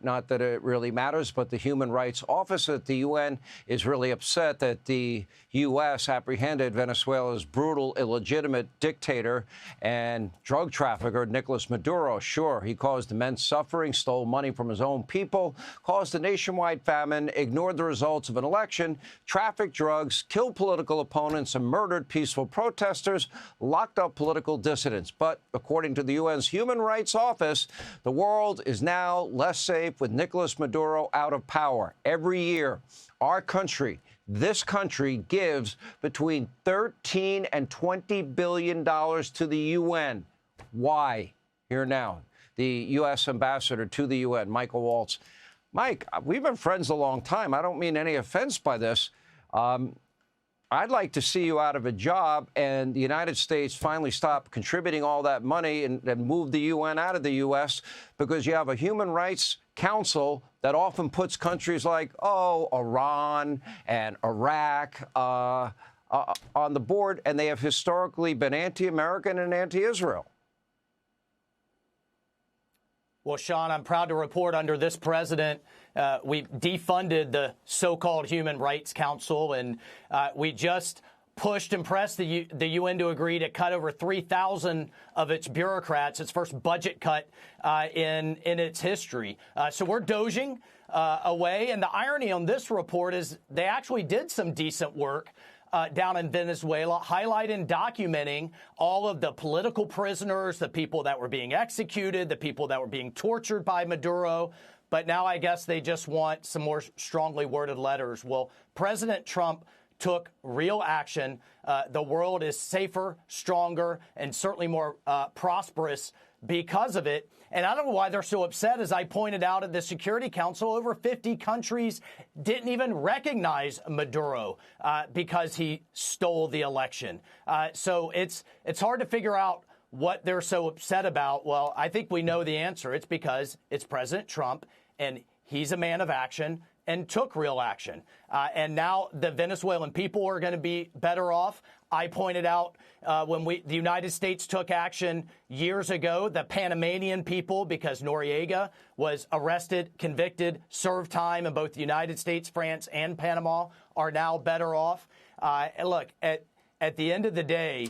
right, not that it really matters, but the Human Rights Office at the UN is really upset that the U.S. apprehended Venezuela's brutal, illegitimate dictator and drug trafficker, Nicolas Maduro. Sure, he caused immense suffering, stole money from his own people, caused a nationwide famine, ignored the results of an election, trafficked drugs, killed political opponents, and murdered peaceful protesters, locked up political dissidents. But according to the UN's Human Rights Office, the world is now less safe with Nicolas Maduro out of power. Every year, our country, this country, gives between $13 and $20 billion to the UN. Why? Here now, the U.S. ambassador to the UN, Michael Waltz. Mike, we've been friends a long time. I don't mean any offense by this. I'd like to see you out of a job and the United States finally stop contributing all that money and move the UN out of the U.S. because you have a Human Rights Council that often puts countries like, Iran and Iraq on the board, and they have historically been anti-American and anti-Israel. Well, Sean, I'm proud to report under this president, we defunded the so-called Human Rights Council, and we just pushed and pressed the UN to agree to cut over 3,000 of its bureaucrats, its first budget cut in its history. So we're dozing away. And the irony on this report is they actually did some decent work down in Venezuela, highlighting, documenting all of the political prisoners, the people that were being executed, the people that were being tortured by Maduro. But now I guess they just want some more strongly worded letters. Well, President Trump took real action. The world is safer, stronger, and certainly more prosperous because of it. And I don't know why they're so upset. As I pointed out at the Security Council, over 50 countries didn't even recognize Maduro because he stole the election. So it's hard to figure out what they're so upset about. Well, I think we know the answer. It's because it's President Trump, and he's a man of action and took real action. And now the Venezuelan people are going to be better off. I pointed out when the United States took action years ago, the Panamanian people, because Noriega was arrested, convicted, served time in both the United States, France, and Panama, are now better off. And look, at the end of the day,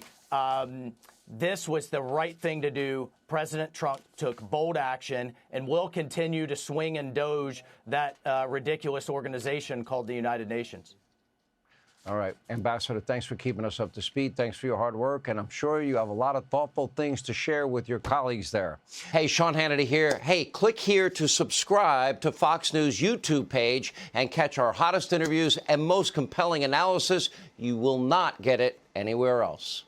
this was the right thing to do. President Trump took bold action and will continue to swing and doge that ridiculous organization called the United Nations. All right, Ambassador, thanks for keeping us up to speed. Thanks for your hard work, and I'm sure you have a lot of thoughtful things to share with your colleagues there. Hey, Sean Hannity here. Hey, click here to subscribe to Fox News YouTube page and catch our hottest interviews and most compelling analysis. You will not get it anywhere else.